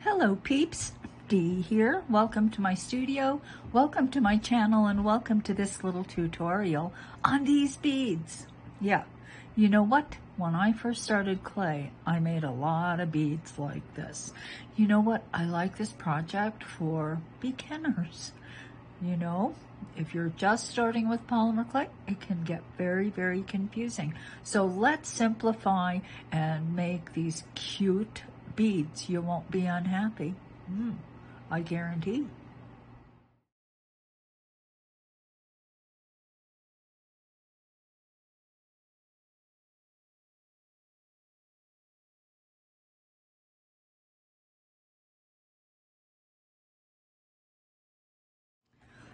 Hello peeps, Dee here. Welcome to my studio, welcome to my channel, and welcome to this little tutorial on these beads. Yeah, you know what? When I first started clay, I made a lot of beads like this. You know what? I like this project for beginners. You know, if you're just starting with polymer clay, it can get very, very confusing. So let's simplify and make these cute beads. You won't be unhappy. I guarantee.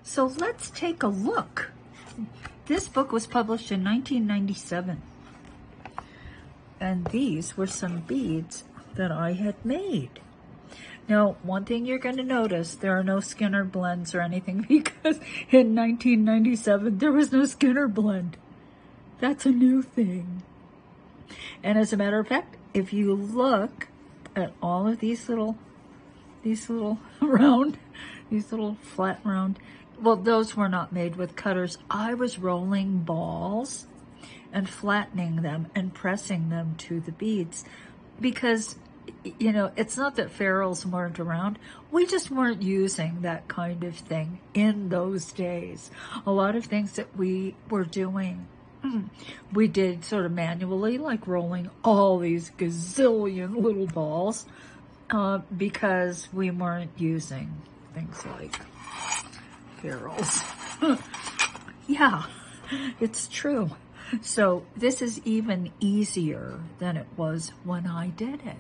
So let's take a look. This book was published in 1997. And these were some beads that I had made. Now, one thing you're going to notice, there are no Skinner blends or anything because in 1997, there was no Skinner blend. That's a new thing. And as a matter of fact, if you look at all of these little flat round, well, those were not made with cutters. I was rolling balls and flattening them and pressing them to the beads because, you know, it's not that ferrules weren't around. We just weren't using that kind of thing in those days. A lot of things that we were doing, we did sort of manually, like rolling all these gazillion little balls because we weren't using things like ferrules. Yeah, it's true. So this is even easier than it was when I did it.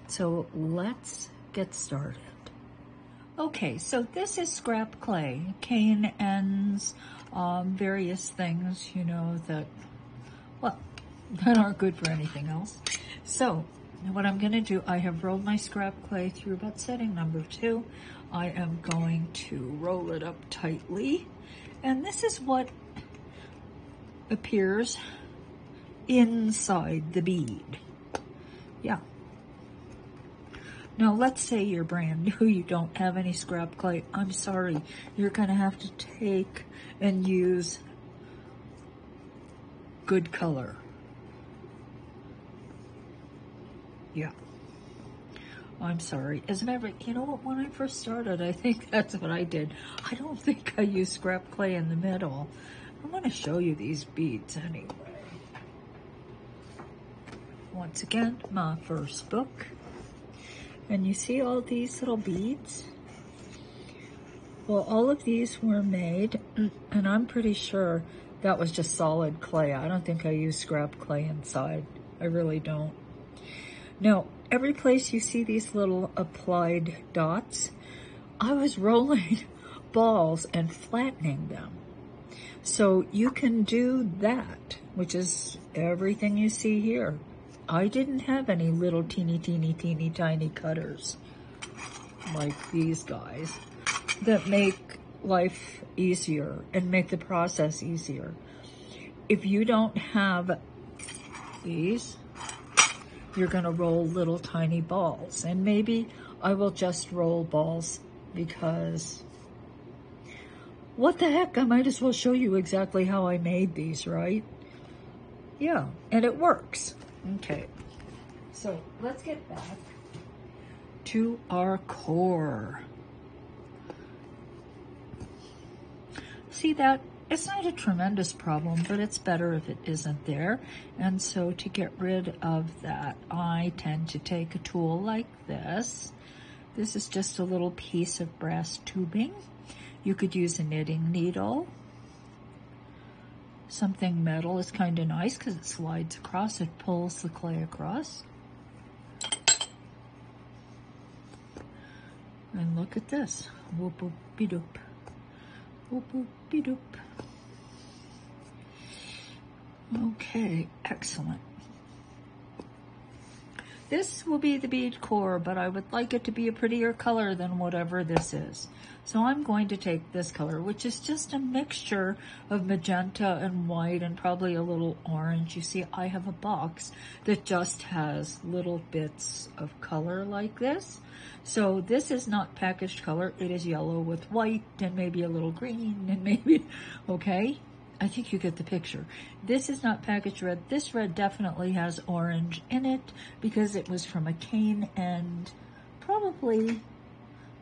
So let's get started. Okay, so this is scrap clay, cane ends, various things, you know, that aren't good for anything else. So what I'm going to do, I have rolled my scrap clay through about setting number 2. I am going to roll it up tightly, and this is what appears inside the bead. Yeah. Now, let's say you're brand new, you don't have any scrap clay. I'm sorry, you're going to have to take and use good color. Yeah. I'm sorry. As a matter of fact, you know what? When I first started, I think that's what I did. I don't think I used scrap clay in the middle. I want to show you these beads anyway. Once again, my first book. And you see all these little beads? Well, all of these were made, and I'm pretty sure that was just solid clay. I don't think I used scrap clay inside. I really don't. Now, every place you see these little applied dots, I was rolling balls and flattening them. So you can do that, which is everything you see here. I didn't have any little teeny tiny cutters like these guys that make life easier and make the process easier. If you don't have these, you're going to roll little tiny balls. And maybe I will just roll balls because what the heck, I might as well show you exactly how I made these, right? Yeah, and it works. Okay, so let's get back to our core. See that? It's not a tremendous problem, but it's better if it isn't there. And so to get rid of that, I tend to take a tool like this. This is just a little piece of brass tubing. You could use a knitting needle. Something metal is kind of nice because it slides across, it pulls the clay across. And look at this. Whoop whoop be doop. Whoop whoop be doop. Okay, excellent. this will be the bead core, but I would like it to be a prettier color than whatever this is. So I'm going to take this color, which is just a mixture of magenta and white and probably a little orange. You see, I have a box that just has little bits of color like this. So this is not packaged color. It is yellow with white and maybe a little green and maybe, okay? I think you get the picture. This is not packaged red. This red definitely has orange in it because it was from a cane and probably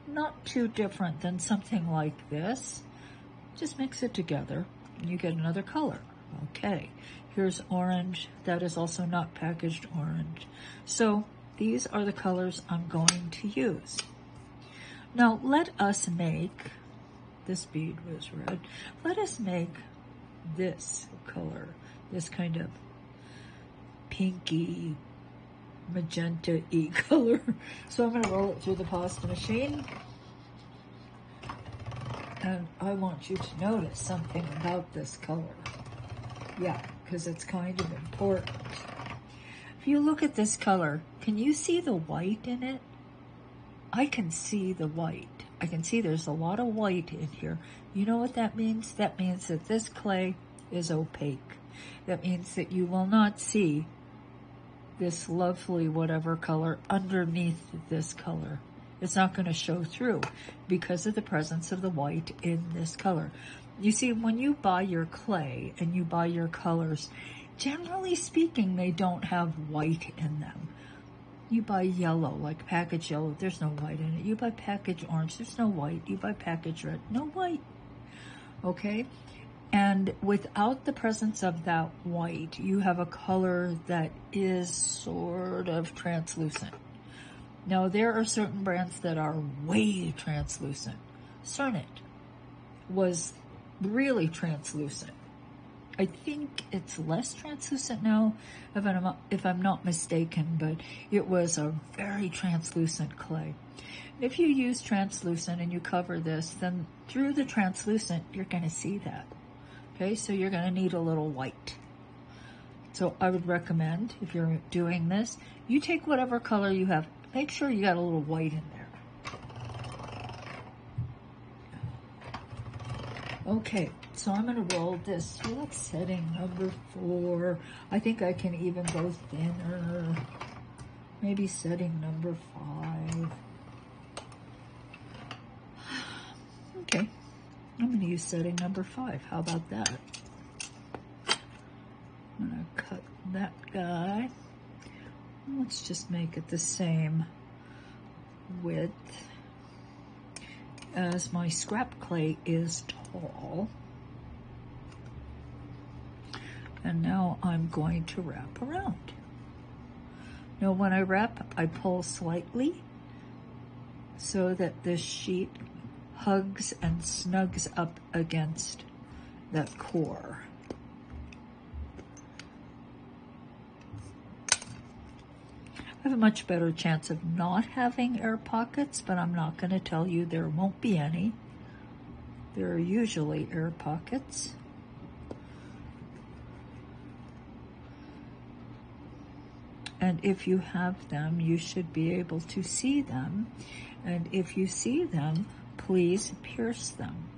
not too different than something like this. Just mix it together and you get another color. Okay, here's orange. That is also not packaged orange. So these are the colors I'm going to use. Now let us make, this bead was red, let us make this color, this kind of pinky, magenta-y color. So I'm going to roll it through the pasta machine. And I want you to notice something about this color. Yeah, because it's kind of important. If you look at this color, can you see the white in it? I can see the white. I can see there's a lot of white in here. You know what that means? That means that this clay is opaque. That means that you will not see this lovely whatever color underneath this color. It's not going to show through because of the presence of the white in this color. You see, when you buy your clay and you buy your colors, generally speaking, they don't have white in them. You buy yellow, like packaged yellow, there's no white in it. You buy packaged orange, there's no white. You buy packaged red, no white. Okay? And without the presence of that white, you have a color that is sort of translucent. Now, there are certain brands that are way translucent. Cernet was really translucent. I think it's less translucent now, if I'm not mistaken, but it was a very translucent clay. If you use translucent and you cover this, then through the translucent, you're going to see that. Okay, so you're going to need a little white. So I would recommend, if you're doing this, you take whatever color you have. Make sure you got a little white in there. Okay, so I'm going to roll this through like setting number 4. I think I can even go thinner. Maybe setting number 5. Okay, I'm going to use setting number 5. How about that? I'm going to cut that guy. Let's just make it the same width as my scrap clay is tall. And now I'm going to wrap around. Now when I wrap, I pull slightly so that this sheet hugs and snugs up against that core. I have a much better chance of not having air pockets, but I'm not going to tell you there won't be any. There are usually air pockets. And if you have them, you should be able to see them. And if you see them, please pierce them.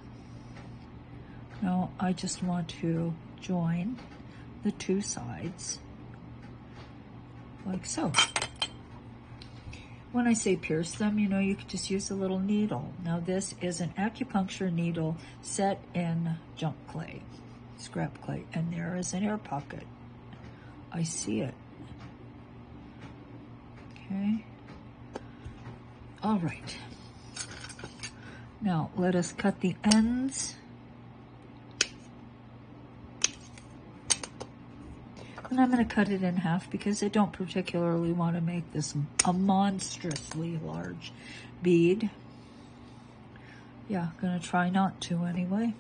Now, I just want to join the two sides, like so. When I say pierce them, you know, you could just use a little needle. Now, this is an acupuncture needle set in junk clay, scrap clay, and there is an air pocket. I see it. Okay. All right. Now, let us cut the ends. And I'm going to cut it in half because I don't particularly want to make this a monstrously large bead. Yeah, I'm going to try not to anyway.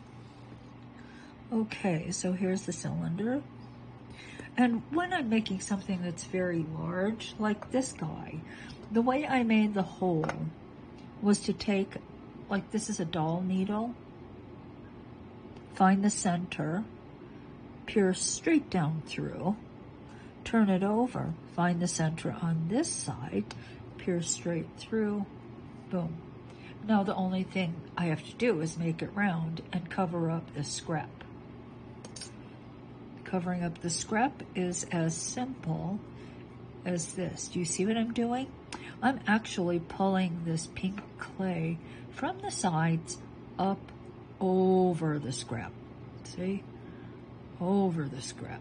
Okay, so here's the cylinder. And when I'm making something that's very large, like this guy, the way I made the hole was to take, like this is a doll needle, find the center, pierce straight down through, turn it over, find the center on this side, pierce straight through, boom. Now the only thing I have to do is make it round and cover up the scrap. Covering up the scrap is as simple as this. Do you see what I'm doing? I'm actually pulling this pink clay from the sides up over the scrap. See? Over the scrap.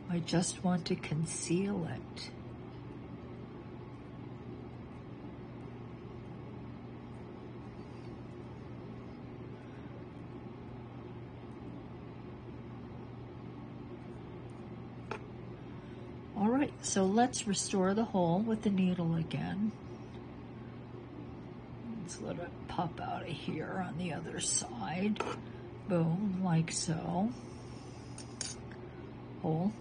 I just want to conceal it. All right, so let's restore the hole with the needle again. Let's let it pop out of here on the other side. Boom, like so. Hole.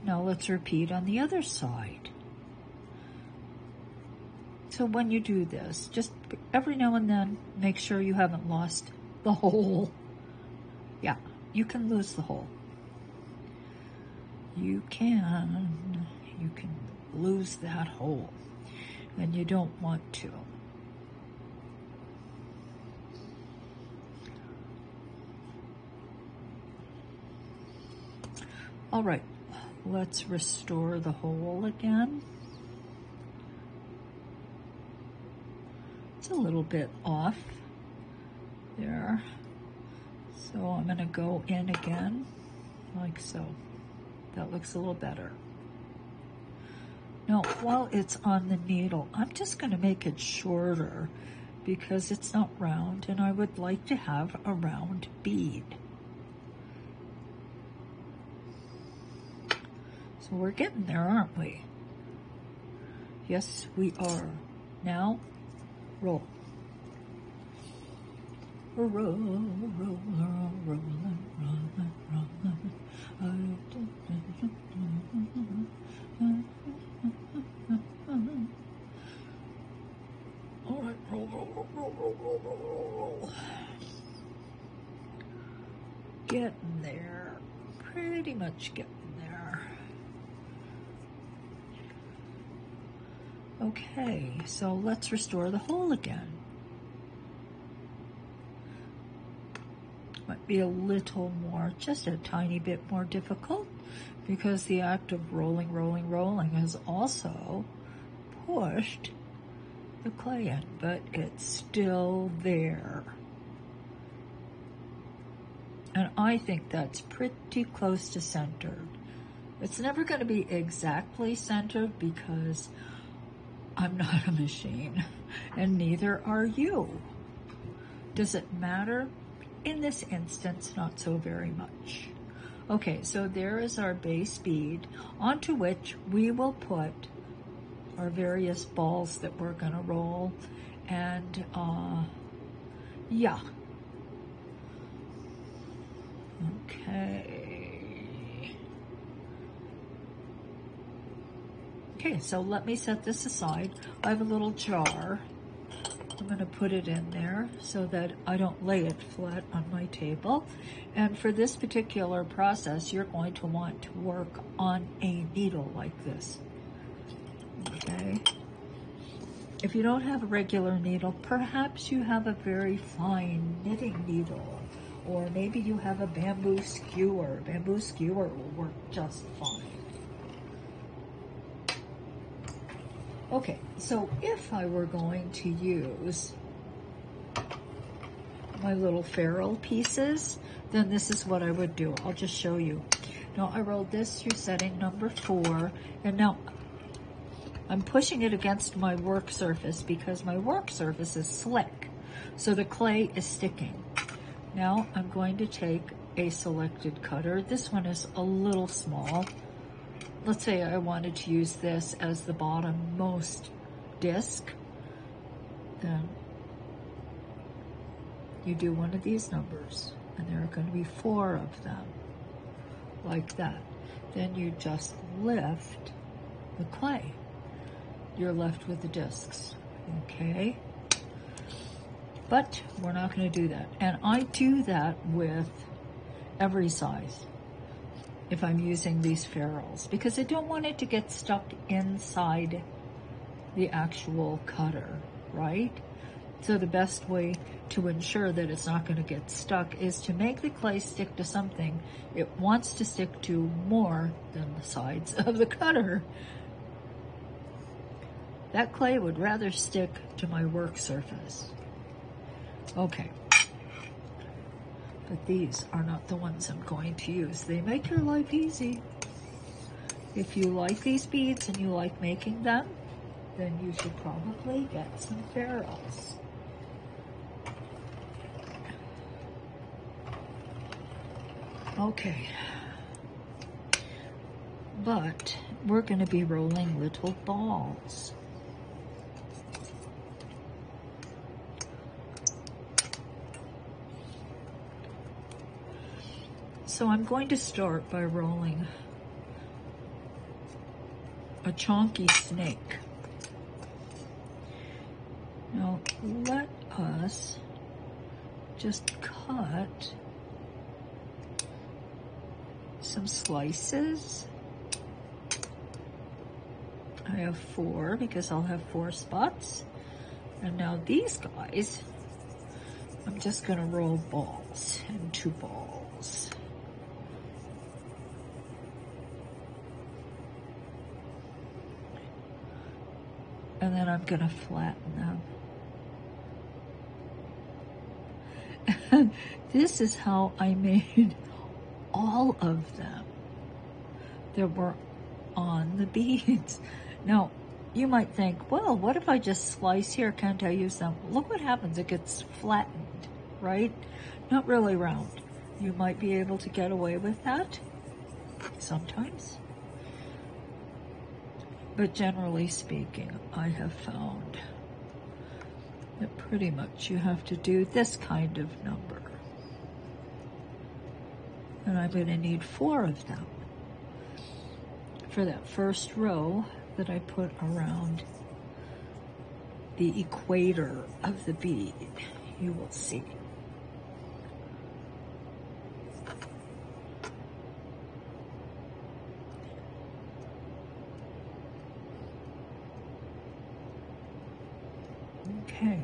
Now let's repeat on the other side. So when you do this, just every now and then, make sure you haven't lost the hole. Yeah, you can lose the hole. You can lose that hole, and you don't want to. All right, let's restore the hole again. It's a little bit off there. So I'm gonna go in again, like so. That looks a little better. Now, while it's on the needle, I'm just gonna make it shorter because it's not round, and I would like to have a round bead. So we're getting there, aren't we? Yes, we are. Now, roll. Roll, roll, roll, roll, roll. All right, roll, roll, roll, roll, roll, roll, roll, roll. Getting there. Pretty much getting there. Okay, so let's restore the hole again. Might be a little more, just a tiny bit more difficult, because the act of rolling, rolling, rolling has also pushed the clay in, but it's still there. And I think that's pretty close to centered. It's never going to be exactly centered because I'm not a machine, and neither are you. Does it matter? In this instance, not so very much. Okay, so there is our base bead, onto which we will put our various balls that we're gonna roll, and yeah. Okay, so let me set this aside. I have a little jar. I'm going to put it in there so that I don't lay it flat on my table. And for this particular process, you're going to want to work on a needle like this. Okay. If you don't have a regular needle, perhaps you have a very fine knitting needle, or maybe you have a bamboo skewer. Bamboo skewer will work just fine. Okay, so if I were going to use my little ferrule pieces, then this is what I would do. I'll just show you. Now I rolled this through setting number 4, and now I'm pushing it against my work surface because my work surface is slick, so the clay is sticking. Now I'm going to take a selected cutter. This one is a little small. Let's say I wanted to use this as the bottommost disc. Then you do one of these numbers, and there are going to be 4 of them, like that. Then you just lift the clay. You're left with the discs, okay? But we're not going to do that. And I do that with every size if I'm using these ferrules, because I don't want it to get stuck inside the actual cutter, right? So the best way to ensure that it's not going to get stuck is to make the clay stick to something it wants to stick to more than the sides of the cutter. That clay would rather stick to my work surface. Okay. But these are not the ones I'm going to use. They make your life easy. If you like these beads and you like making them, then you should probably get some ferrules. Okay. But we're going to be rolling little balls. So I'm going to start by rolling a chonky snake. Now let us just cut some slices. I have 4 because I'll have 4 spots. And now these guys, I'm just going to roll balls into balls. And then I'm going to flatten them. And this is how I made all of them that were on the beads. Now, you might think, well, what if I just slice here? Can't I use them? Look what happens. It gets flattened, right? Not really round. You might be able to get away with that sometimes. But generally speaking, I have found that pretty much you have to do this kind of number. And I'm going to need 4 of them for that first row that I put around the equator of the bead. You will see. Okay.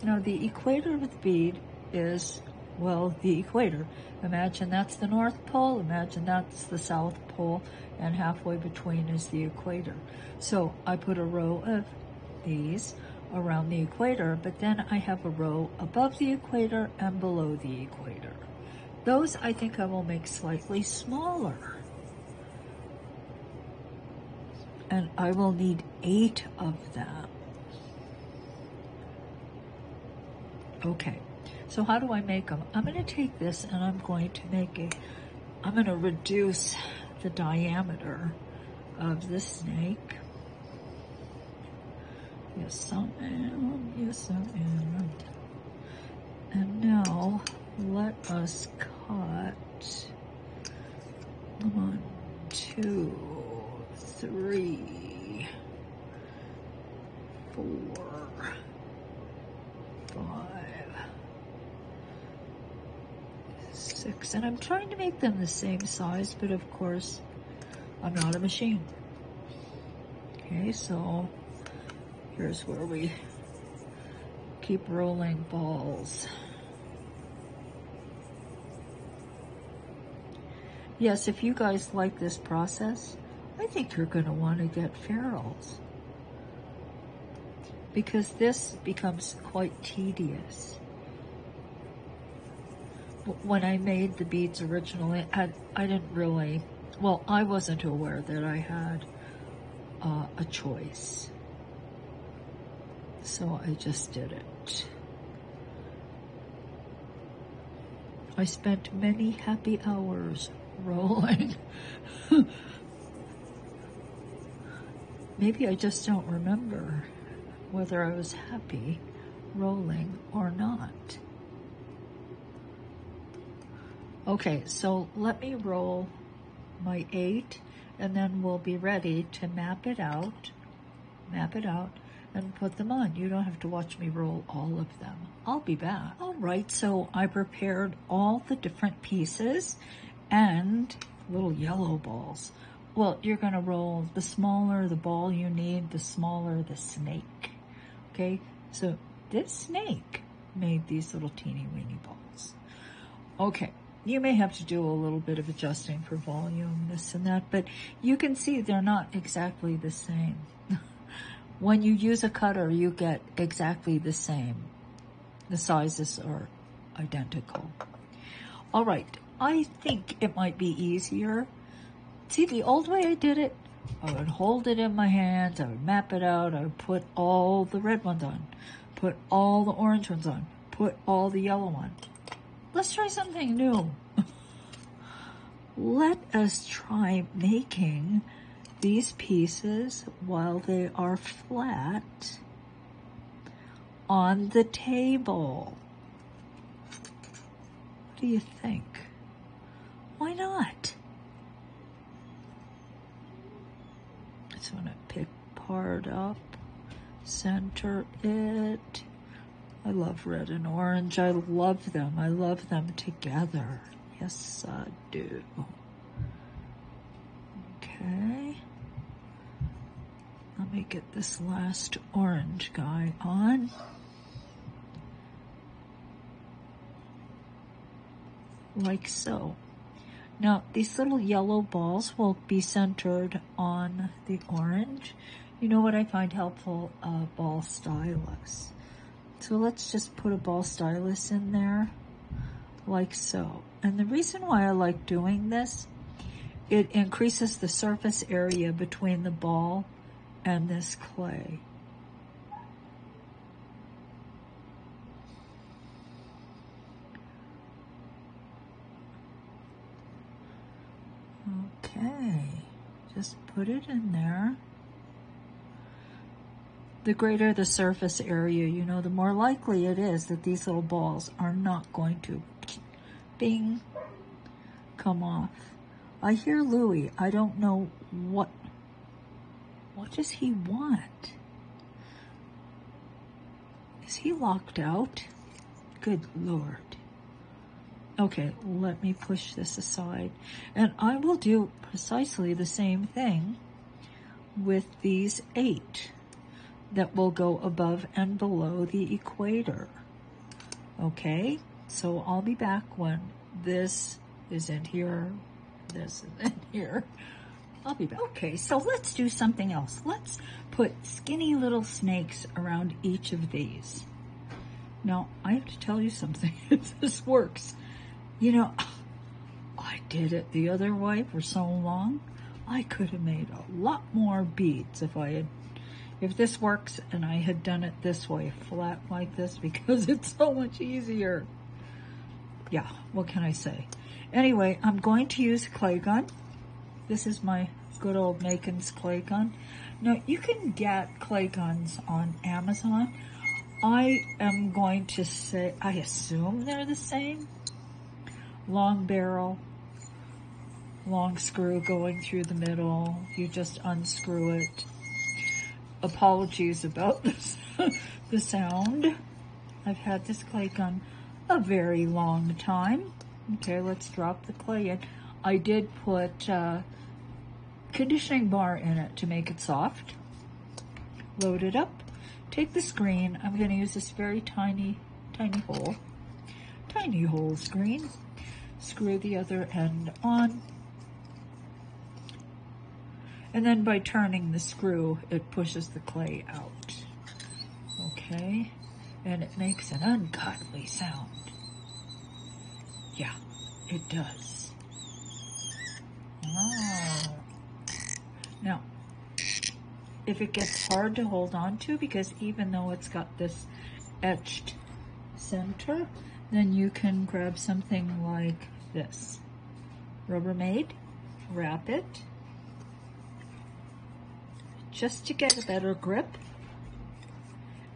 Now the equator of the bead is, well, the equator. Imagine that's the North Pole, imagine that's the South Pole, and halfway between is the equator. So I put a row of these around the equator, but then I have a row above the equator and below the equator. Those I think I will make slightly smaller. And I will need 8 of them. Okay, so how do I make them? I'm going to take this and I'm going to reduce the diameter of the snake. Yes, I am. Yes, I am. And now let us cut 1, 2, 3, 4, 5, 6, and I'm trying to make them the same size, but of course I'm not a machine. Okay, so here's where we keep rolling balls. Yes, if you guys like this process, I think you're going to want to get ferrules, because this becomes quite tedious. When I made the beads originally, I didn't really, well, I wasn't aware that I had a choice. So I just did it. I spent many happy hours rolling. Maybe I just don't remember whether I was happy rolling or not. Okay, so let me roll my 8, and then we'll be ready to map it out, and put them on. You don't have to watch me roll all of them. I'll be back. All right, so I prepared all the different pieces and little yellow balls. Well, you're gonna roll the smaller the ball you need, the smaller the snake. Okay, so this snake made these little teeny weeny balls. Okay, you may have to do a little bit of adjusting for volume, this and that, but you can see they're not exactly the same. When you use a cutter, you get exactly the same. The sizes are identical. All right, I think it might be easier. See, the old way I did it, I would hold it in my hands, I would map it out, I would put all the red ones on, put all the orange ones on, put all the yellow on. Let's try something new. Let us try making these pieces while they are flat on the table. What do you think? Why not? Just want to pick part up, center it. I love red and orange. I love them. I love them together. Yes, I do. Okay. Let me get this last orange guy on. Like so. Now, these little yellow balls will be centered on the orange. You know what I find helpful? A ball stylus. So let's just put a ball stylus in there, like so. And the reason why I like doing this, it increases the surface area between the ball and this clay. Okay, just put it in there. The greater the surface area, you know, the more likely it is that these little balls are not going to, bing, come off. I hear Louie. I don't know what does he want? Is he locked out? Good Lord. Okay, let me push this aside. And I will do precisely the same thing with these 8 that will go above and below the equator. Okay, so I'll be back when this is in here, this is in here. I'll be back. Okay, so let's do something else. Let's put skinny little snakes around each of these. Now, I have to tell you something. If this works, you know, I did it the other way for so long. I could have made a lot more beads if this works and I had done it this way, flat like this, because it's so much easier. Yeah, what can I say? Anyway, I'm going to use a clay gun. This is my good old Makin's clay gun. Now, you can get clay guns on Amazon. I am going to say, I assume they're the same. Long barrel, long screw going through the middle. You just unscrew it. Apologies about this, the sound. I've had this clay gun a very long time. Okay, let's drop the clay in. I did put conditioning bar in it to make it soft. Load it up. Take the screen. I'm going to use this very tiny hole screen. Screw the other end on. And then by turning the screw, it pushes the clay out. Okay, and it makes an ungodly sound. Yeah, it does. Oh. Now, if it gets hard to hold on to, because even though it's got this etched center, then you can grab something like this. Rubbermaid, wrap it, just to get a better grip,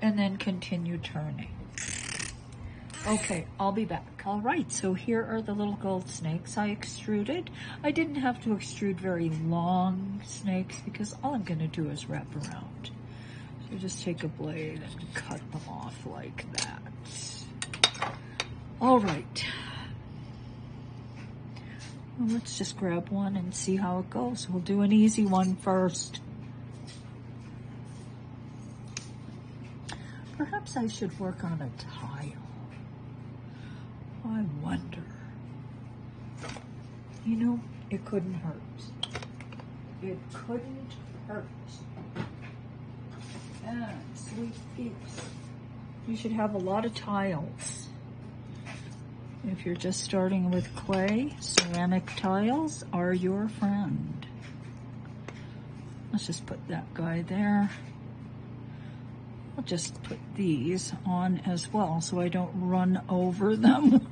and then continue turning. Okay, I'll be back. All right, so here are the little gold snakes I extruded. I didn't have to extrude very long snakes because all I'm gonna do is wrap around. So just take a blade and cut them off like that. All right. Well, let's just grab one and see how it goes. We'll do an easy one first. Perhaps I should work on a tile. I wonder. You know, it couldn't hurt. It couldn't hurt. And sweet peeps. You should have a lot of tiles. If you're just starting with clay, ceramic tiles are your friend. Let's just put that guy there. I'll just put these on as well so I don't run over them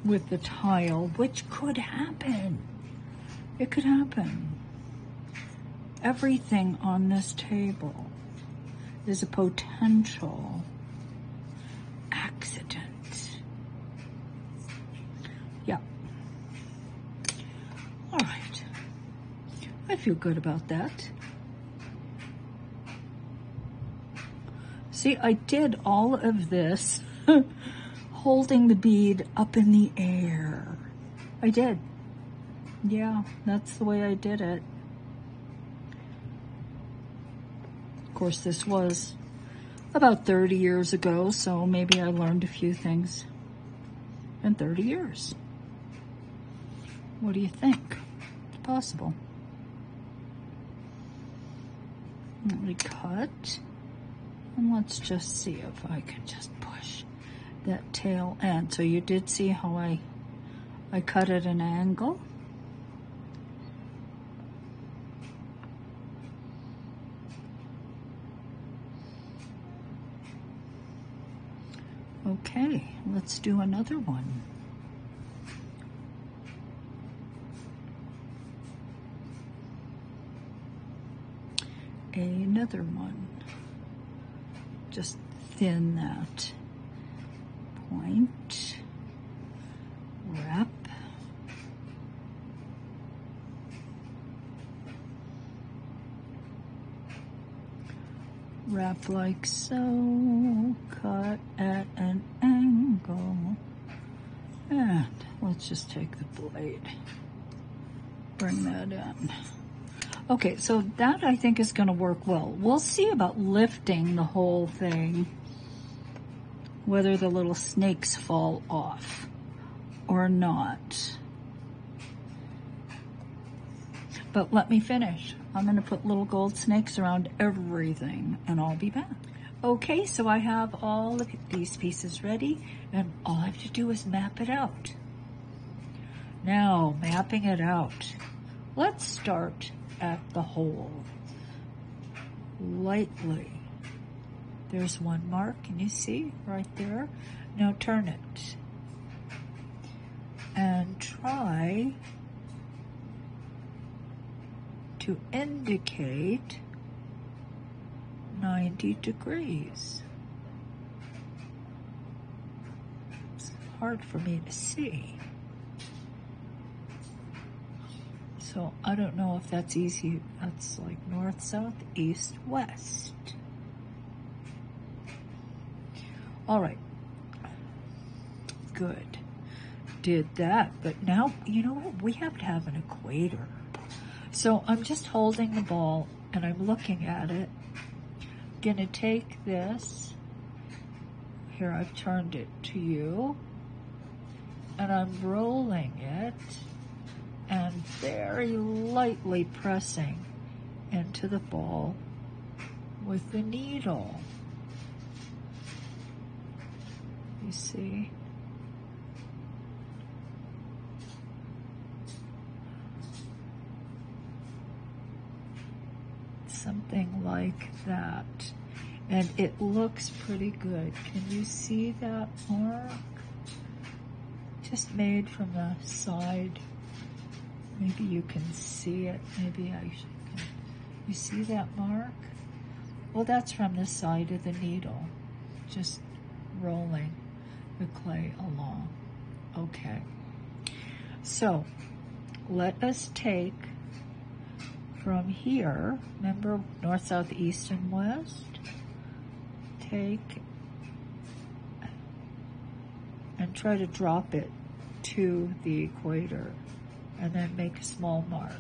with the tile, which could happen. It could happen. Everything on this table is a potential accident. Yeah. All right. I feel good about that. See, I did all of this holding the bead up in the air. I did. Yeah, that's the way I did it. Of course, this was about 30 years ago, so maybe I learned a few things in 30 years. What do you think? It's possible. Let me cut. And let's just see if I can just push that tail end. So you did see how I cut at an angle. Okay, let's do another one. Another one. Just thin that point, wrap, wrap like so, cut at an angle, and let's just take the blade, bring that in. Okay, so that I think is going to work well. We'll see about lifting the whole thing, whether the little snakes fall off or not. But let me finish. I'm going to put little gold snakes around everything, and I'll be back. Okay, so I have all of these pieces ready, and all I have to do is map it out. Now, mapping it out. Let's start at the hole. Lightly. There's one mark, can you see right there? Now turn it and try to indicate 90 degrees. It's hard for me to see. So I don't know if that's easy. That's like north, south, east, west. All right. Good. Did that. But now, you know what? We have to have an equator. So I'm just holding the ball and I'm looking at it. Gonna take this. Here, I've turned it to you. And I'm rolling it. And very lightly pressing into the ball with the needle. You see? Something like that. And it looks pretty good. Can you see that mark? Just made from the side. Maybe you can see it. Maybe I should. You see that mark? Well, that's from the side of the needle. Just rolling the clay along. Okay. So, let us take from here, remember north, south, east, and west? take and try to drop it to the equator and then make a small mark.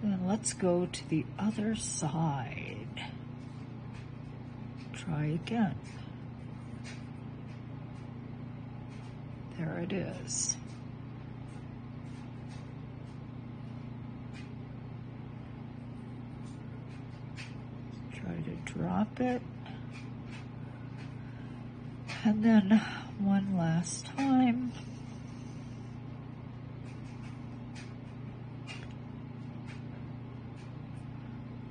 Then let's go to the other side. Try again. There it is. Try to drop it. And then one last time.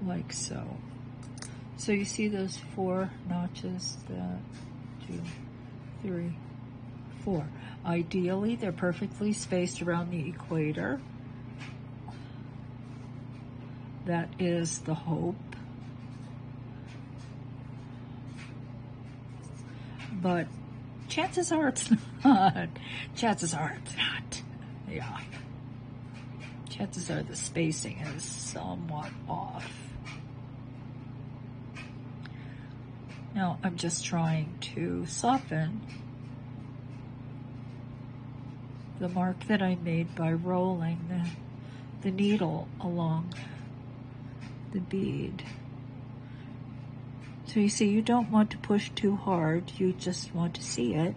Like so. So you see those 4 notches, 2, 3, 4. Ideally, they're perfectly spaced around the equator. That is the hope. But chances are it's not. Chances are it's not. Yeah. Chances are the spacing is somewhat off. Now I'm just trying to soften the mark that I made by rolling the needle along the bead. So you see, you don't want to push too hard, you just want to see it,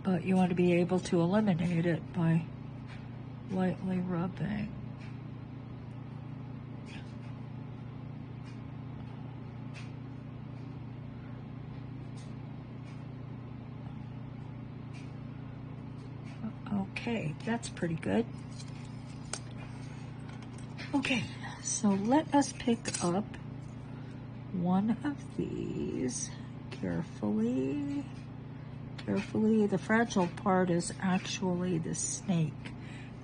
but you want to be able to eliminate it by lightly rubbing. Okay, that's pretty good. Okay, so let us pick up one of these carefully. The fragile part is actually the snake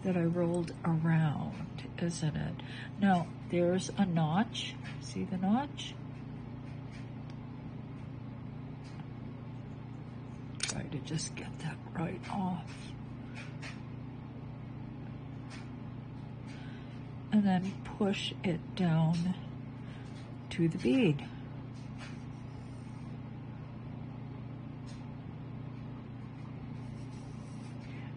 that I rolled around, isn't it? Now, there's a notch. See the notch? Try to just get that right off. And then push it down to the bead.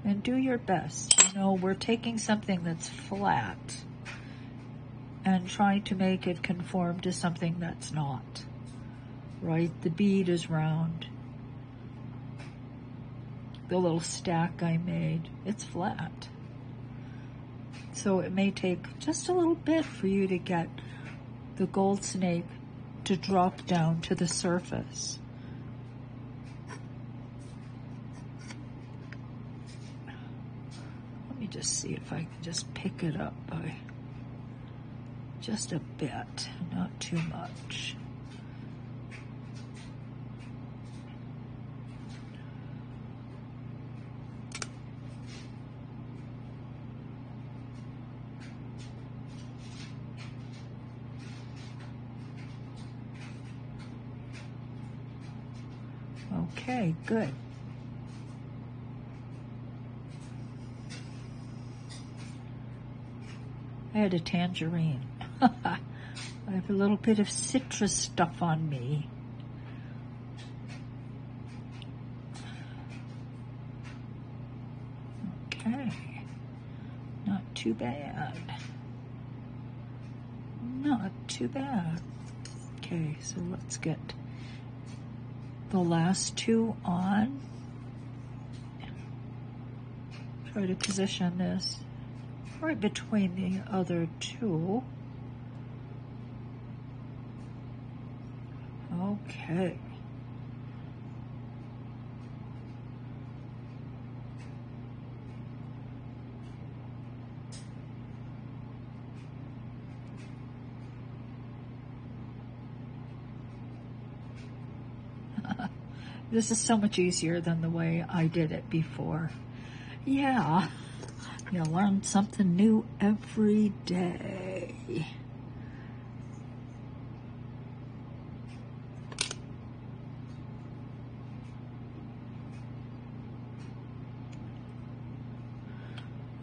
And do your best. You know, we're taking something that's flat and trying to make it conform to something that's not, right? The bead is round. The little stack I made, it's flat. So it may take just a little bit for you to get the gold snake to drop down to the surface. Let me just see if I can just pick it up by just a bit, not too much. Okay, good. I had a tangerine. I have a little bit of citrus stuff on me. Okay, not too bad. Not too bad. Okay, so let's get the last 2 on. Try to position this right between the other 2. Okay. This is so much easier than the way I did it before. Yeah, you learn something new every day.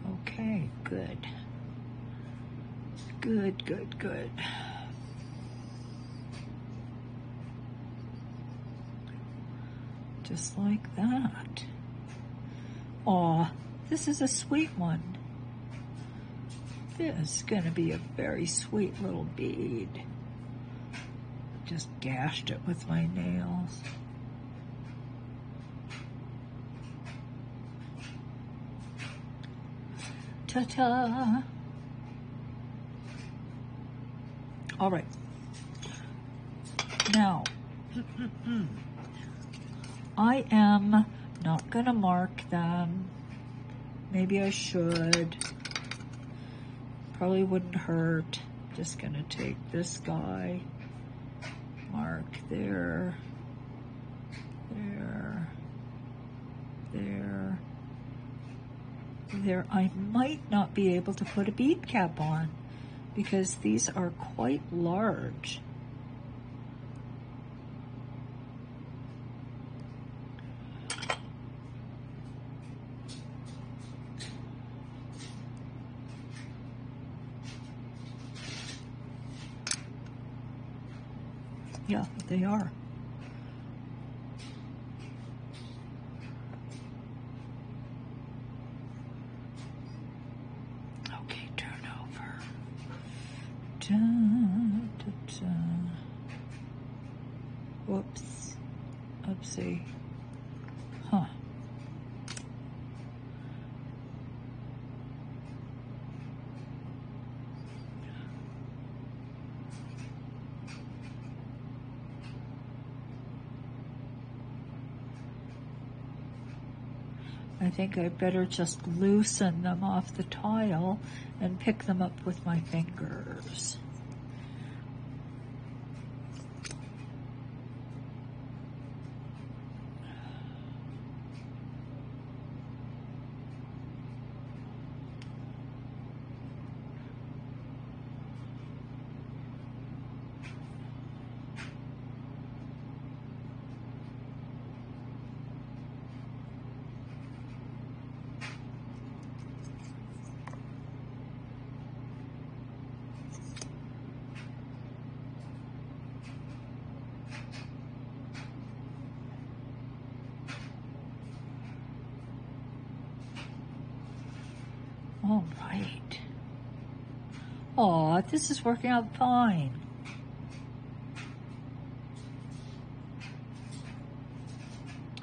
Okay, good. Good, good, good. Just like that. Aw, this is a sweet one. This is gonna be a very sweet little bead. Just gashed it with my nails. Ta-ta! All right. Now, I am not gonna mark them. Maybe I should. Probably wouldn't hurt. Just gonna take this guy, mark there, there, there, there. I might not be able to put a bead cap on because these are quite large. Yeah, they are. Okay, turn over. Da, da, da. Whoops. Oopsie. Huh. I think I better just loosen them off the tile and pick them up with my fingers. All right. Aw, this is working out fine.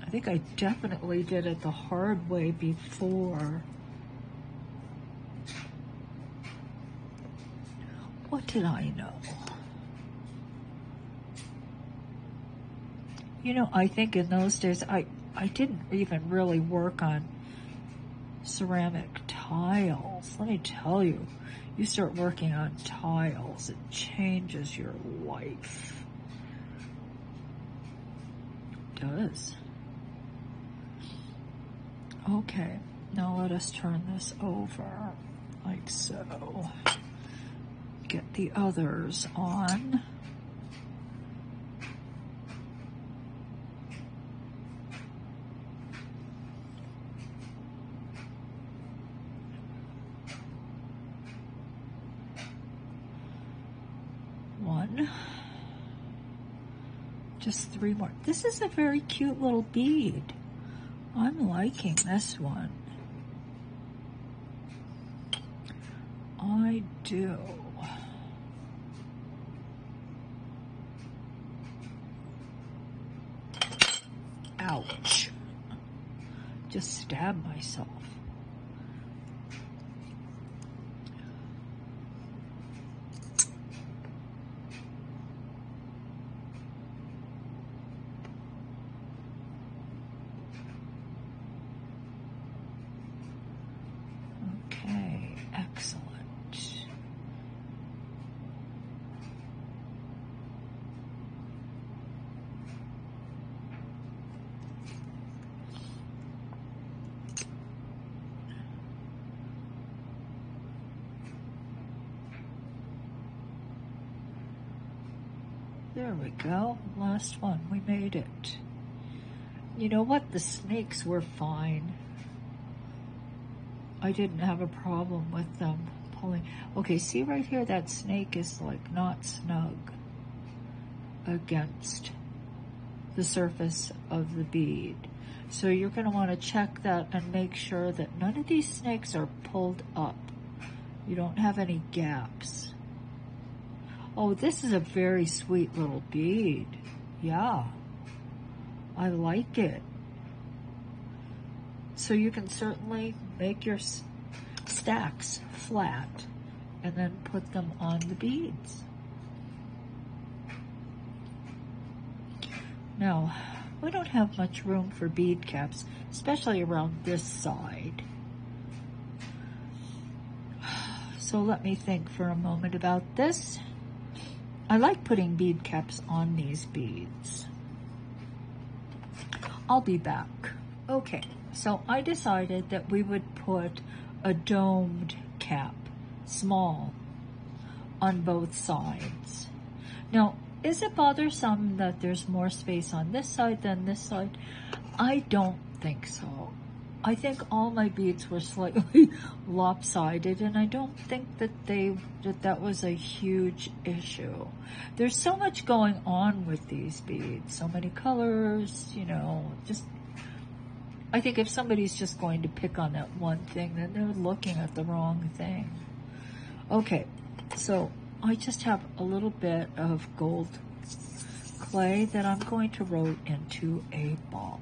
I think I definitely did it the hard way before. What did I know? You know, I think in those days, I didn't even really work on ceramic tiles. Let me tell you, you start working on tiles, it changes your life. It does. Okay, now let us turn this over, like so. Get the others on. One. Just 3 more. This is a very cute little bead. I'm liking this one. I do. Ouch. Just stabbed myself. Okay, excellent. There we go, last one, we made it. You know what, the snakes were fine. I didn't have a problem with them pulling. Okay, see right here, that snake is like not snug against the surface of the bead. So you're going to want to check that and make sure that none of these snakes are pulled up. You don't have any gaps. Oh, this is a very sweet little bead. Yeah, I like it. So you can certainly make your stacks flat and then put them on the beads. Now, we don't have much room for bead caps, especially around this side. So let me think for a moment about this. I like putting bead caps on these beads. I'll be back. Okay, so I decided that we would put a domed cap, small, on both sides. Now, is it bothersome that there's more space on this side than this side? I don't think so. I think all my beads were slightly lopsided, and I don't think that that was a huge issue. There's so much going on with these beads, so many colors, you know, just, I think if somebody's just going to pick on that one thing, then they're looking at the wrong thing. Okay, so I just have a little bit of gold clay that I'm going to roll into a ball.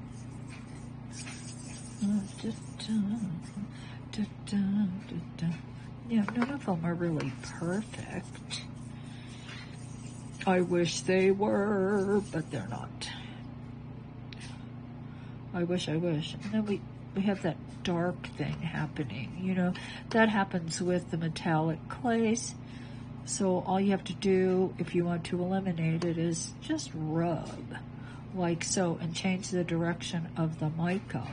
Yeah, none of them are really perfect. I wish they were, but they're not. I wish. And then we have that dark thing happening, you know. That happens with the metallic clays. So all you have to do, if you want to eliminate it, is just rub, like so, and change the direction of the mica.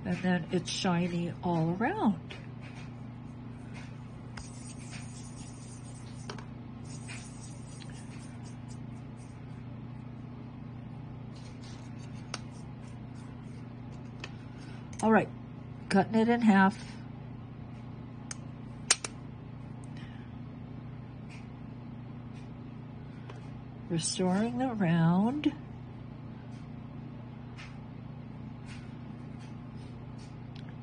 And then it's shiny all around. All right, cutting it in half. Restoring the round.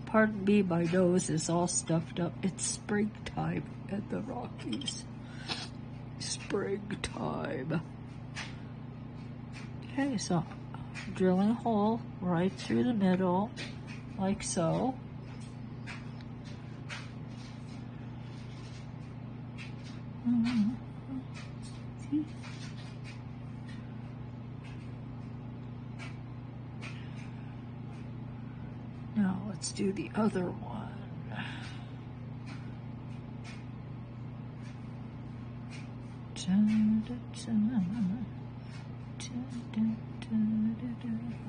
Pardon me, my nose is all stuffed up. It's springtime at the Rockies. Springtime. Okay, so drilling a hole right through the middle, like so. Now let's do the other one.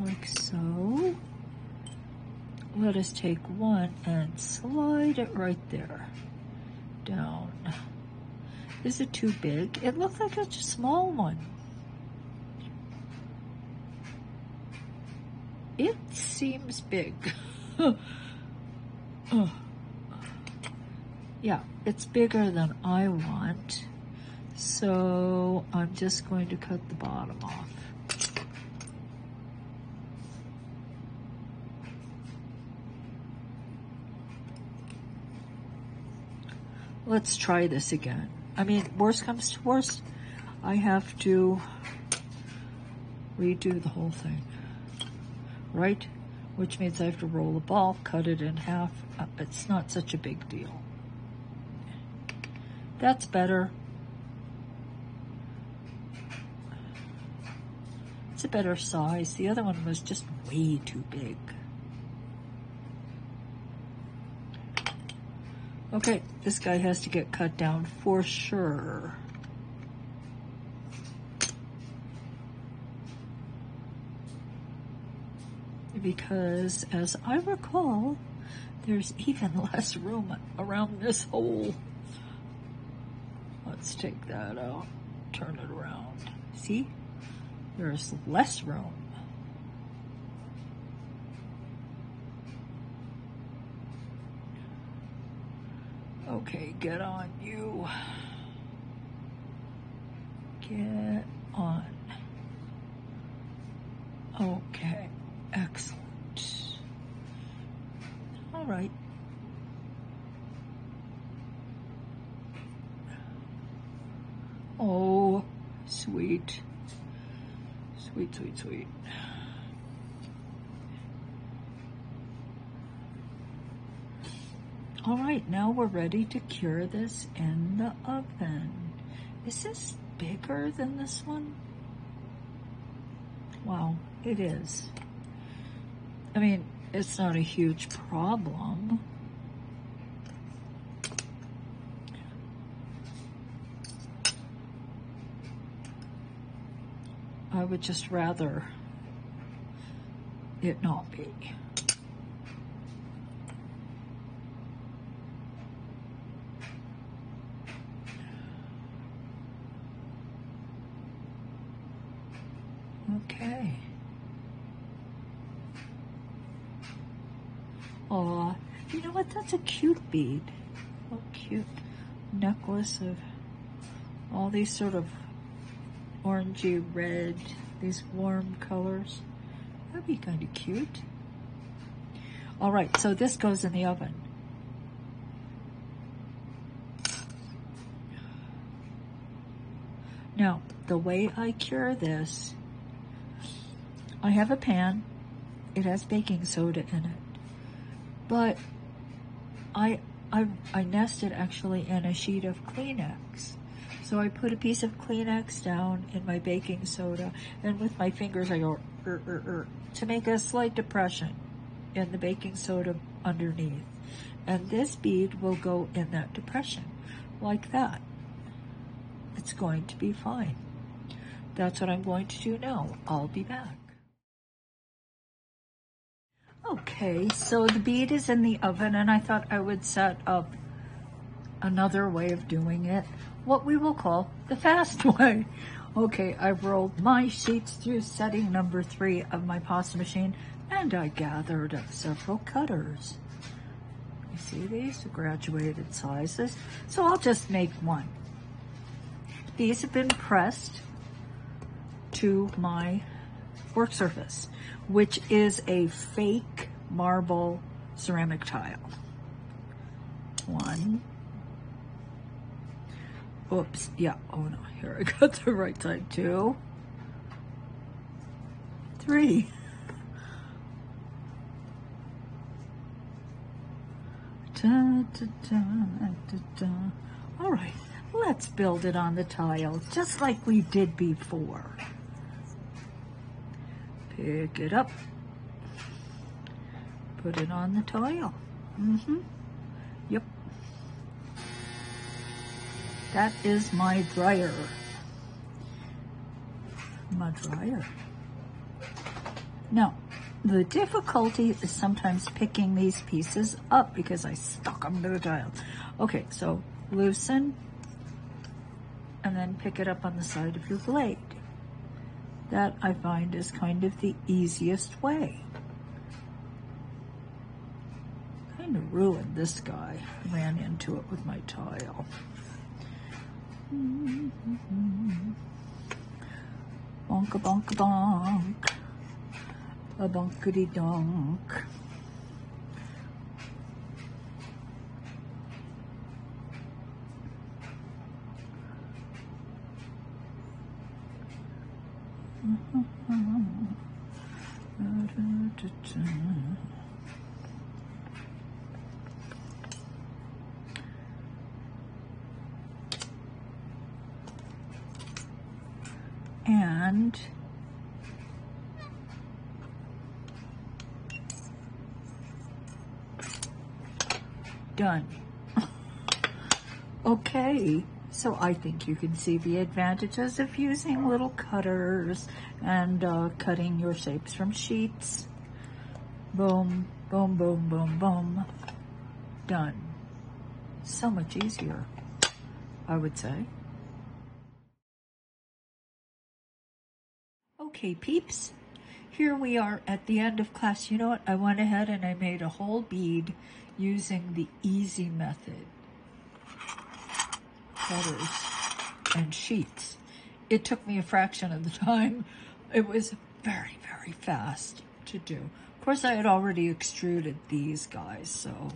Like so. Let us take one and slide it right there. Down. Is it too big? It looks like it's a small one. It seems big. Yeah, it's bigger than I want. So I'm just going to cut the bottom off. Let's try this again. I mean, worst comes to worst, I have to redo the whole thing, right? Which means I have to roll the ball, cut it in half. It's not such a big deal. That's better. It's a better size. The other one was just way too big. Okay, this guy has to get cut down for sure. Because, as I recall, there's even less room around this hole. Let's take that out, turn it around. See? There's less room. Okay, get on you. Get on. Okay, excellent. All right. Oh, sweet. Sweet, sweet, sweet. All right, now we're ready to cure this in the oven. Is this bigger than this one? Wow, it is. I mean, it's not a huge problem. I would just rather it not be. Okay. Aw, you know what? That's a cute bead. Oh, cute necklace of all these sort of orangey red, these warm colors. That'd be kind of cute. All right, so this goes in the oven. Now, the way I cure this, I have a pan. It has baking soda in it. But I nested actually in a sheet of Kleenex. So I put a piece of Kleenex down in my baking soda, and with my fingers I go to make a slight depression in the baking soda underneath. And this bead will go in that depression, like that. It's going to be fine. That's what I'm going to do now. I'll be back. Okay, so the bead is in the oven, and I thought I would set up another way of doing it, what we will call the fast way. Okay, I've rolled my sheets through setting number 3 of my pasta machine, and I gathered up several cutters. You see these? The graduated sizes. So I'll just make one. These have been pressed to my work surface, which is a fake marble ceramic tile. 1. Oops, yeah, oh no, here I got the right side. 2, 3. Da, da, da, da, da. All right, let's build it on the tile, just like we did before. Pick it up, put it on the tile. Yep. That is my dryer. My dryer. Now, the difficulty is sometimes picking these pieces up because I stuck them to the tile. Okay, so loosen and then pick it up on the side of your blade. That I find is kind of the easiest way. Kind of ruined this guy. Ran into it with my tile. Bonk a bonk a bonk. A bonkity donk. And done. Okay, so I think you can see the advantages of using little cutters and cutting your shapes from sheets. Boom, boom, boom, boom, boom. Done. So much easier, I would say. Okay, peeps, here we are at the end of class. You know what? I went ahead and I made a whole bead using the easy method. Cutters and sheets. it took me a fraction of the time. It was very, very fast to do. Of course, I had already extruded these guys, so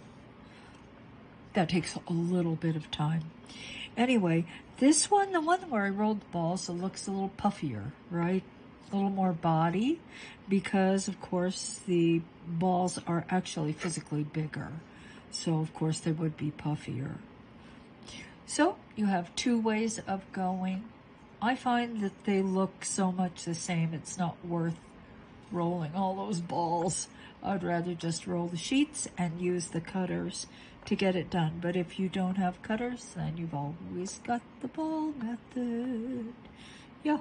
that takes a little bit of time. Anyway, this one, the one where I rolled the balls, it looks a little puffier, right? A little more body, because of course the balls are actually physically bigger. So of course they would be puffier. So you have two ways of going. I find that they look so much the same, it's not worth rolling all those balls. I'd rather just roll the sheets and use the cutters to get it done. But if you don't have cutters, then you've always got the ball method. Yeah.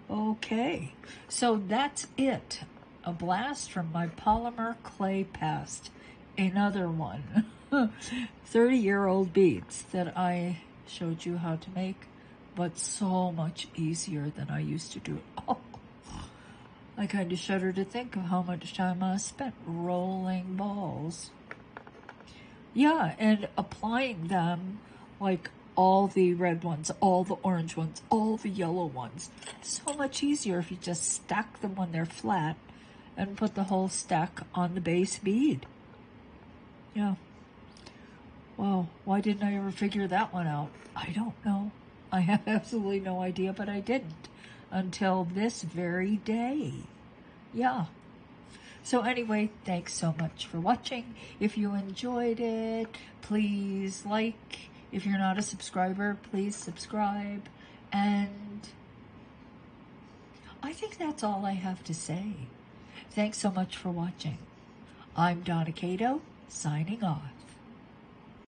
Okay, so that's it. A blast from my polymer clay past. Another one. 30-year-old beads that I showed you how to make, but so much easier than I used to do it. Oh, I kind of shudder to think of how much time I spent rolling balls. Yeah, and applying them, like all the red ones, all the orange ones, all the yellow ones. So much easier if you just stack them when they're flat and put the whole stack on the base bead. Yeah. Wow, why didn't I ever figure that one out? I don't know. I have absolutely no idea, but I didn't until this very day. Yeah. So anyway, thanks so much for watching. If you enjoyed it, please like. If you're not a subscriber, please subscribe. And I think that's all I have to say. Thanks so much for watching. I'm Donna Kato, signing off.